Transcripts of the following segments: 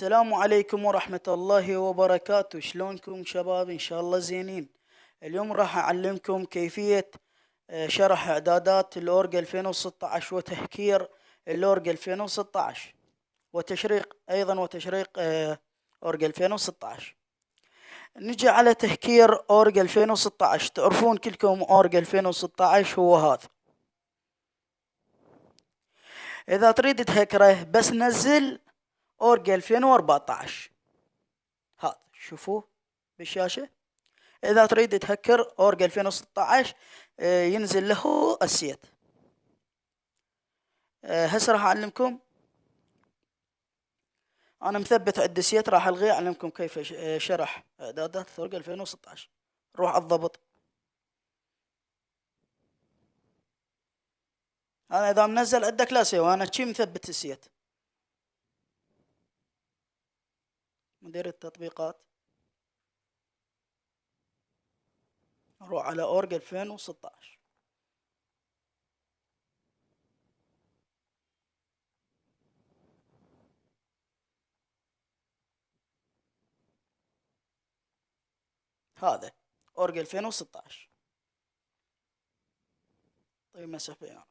السلام عليكم ورحمة الله وبركاته. شلونكم شباب؟ إن شاء الله زينين. اليوم راح أعلمكم كيفية شرح إعدادات الأورج 2016 وتهكير الأورج 2016 وتشريق أورج 2016. نجي على تهكير أورج 2016. تعرفون كلكم أورج 2016 هو هذا. إذا تريد تهكره بس نزل أورج 2014 هذا، شوفوه بالشاشة. إذا تريد تهكر أورج 2016 ينزل له السيت. هسه راح أعلمكم. أنا مثبت عندي سيت، راح ألغيه أعلمكم كيف شرح إعدادات أورج 2016. روح على الضبط. أنا إذا منزل عندك لا سوى، أنا شي مثبت السيت. مدير التطبيقات، روح على أورج 2016. هذا أورج 2016. طيب مسح بيانات.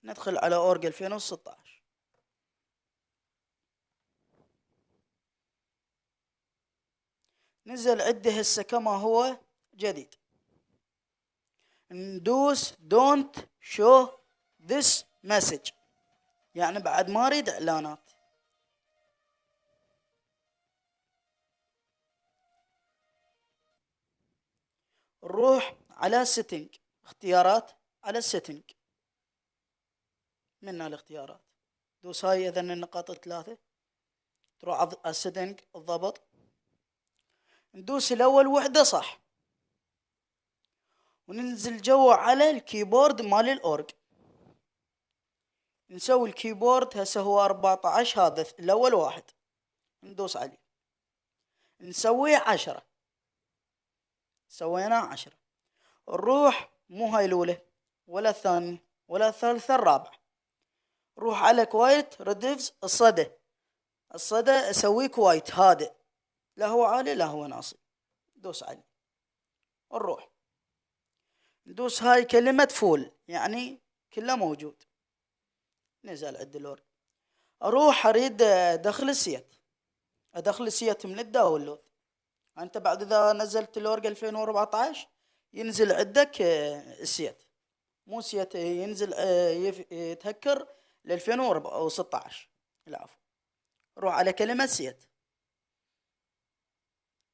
ندخل على أورج 2016. نزل عده هسه كما هو جديد. ندوس don't show this message، يعني بعد ما اريد اعلانات. نروح على setting، اختيارات، على setting. من الاختيارات دوس هاي اذن النقاط الثلاثة، تروح على السيتنج الضبط، ندوس الاول وحدة صح، وننزل جوا على الكيبورد مال الأورج. نسوي الكيبورد هسه هو 14، هذا الاول واحد ندوس عليه، نسويه 10. سوينا 10. نروح مو هاي الاولى ولا الثانية ولا الثالثة، الرابعة. روح على كوايت ريدفز، الصدى اسويه كوايت هادئ، لا هو عالي لا هو ناصي. دوس عليه. نروح ندوس هاي كلمة فول، يعني كله موجود. نزل عند الأورج. اروح اريد ادخل السيت من الداونلود. انت بعد اذا نزلت الأورج 2014 ينزل عندك السيت، مو سيت، ينزل يتهكر ل 2016. العفو. روح على كلمة سيت،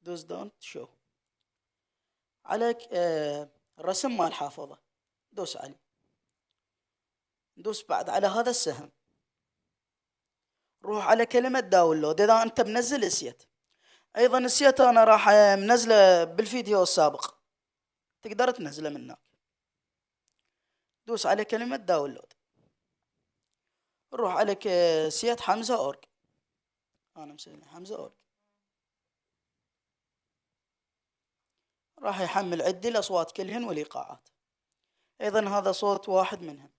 دوس دونت شو عليك الرسم مال حافظة، دوس عليه. دوس بعد على هذا السهم، روح على كلمة داونلود إذا أنت منزل السيت. أيضا السيت أنا راح منزله بالفيديو السابق، تقدر تنزله من هناك. دوس على كلمة داونلود. روح عليك سيت حمزة أورج، أنا مسوي حمزة أورج. راح يحمل عدي الأصوات كلهن والإيقاعات. أيضا هذا صوت واحد منهم.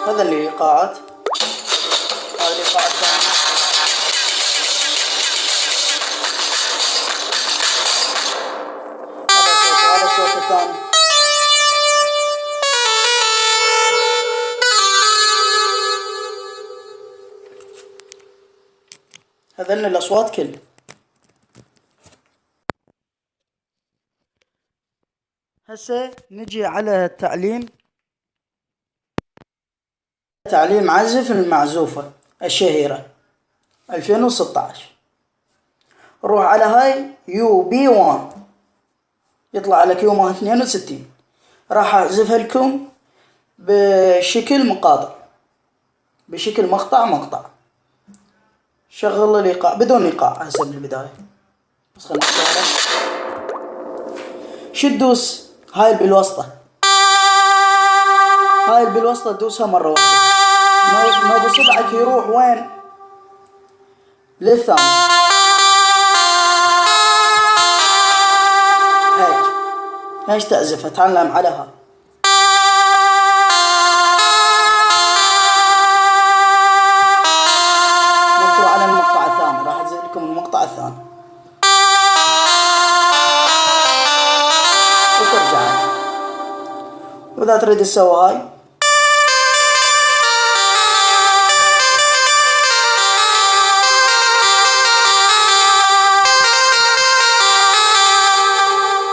هذا الإيقاعات، هذا الإيقاع الثاني. هذا الصوت الثاني. هذن الأصوات كلها. هسه نجي على تعليم عزف المعزوفة الشهيرة 2016. روح على هاي UB1، يطلع لك يومها 62. راح أعزفها لكم بشكل مقاطع، بشكل مقطع. شغل الإيقاع بدون إيقاع هسه من البداية، بس خلنا نشتغل. شدوس هاي بالوسطة، هاي اللي بالوسطى تدوسها مرة واحدة. نوب صبعك يروح وين؟ للثاني. هيك هيش تعزف، اتعلم على هاي. نطلع على المقطع الثاني، راح أنزل لكم المقطع الثاني وترجع. وإذا تريد تسوي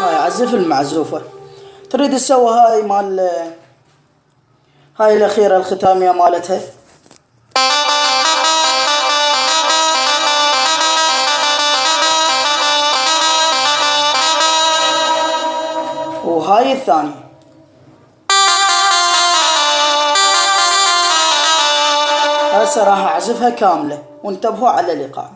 هاي عزف المعزوفة. تريد تسوي هاي مال هاي الأخيرة الختامية مالتها، وهاي الثانية. هسه راح أعزفها كاملة وانتبهوا على الإيقاع.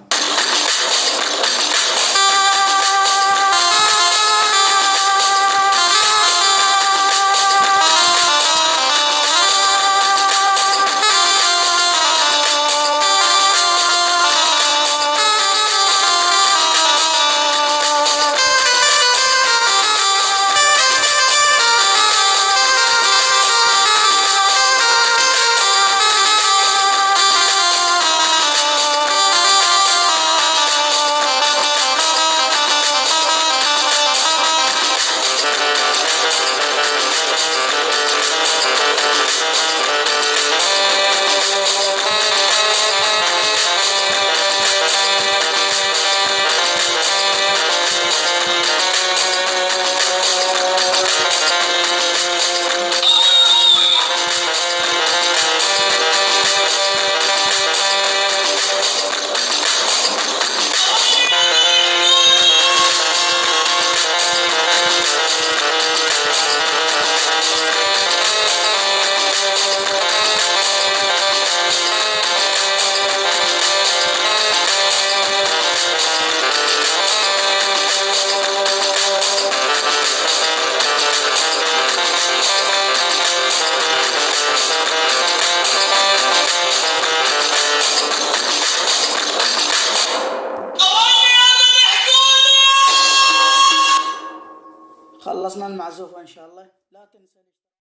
خلصنا المعزوفة إن شاء الله. لا تنسى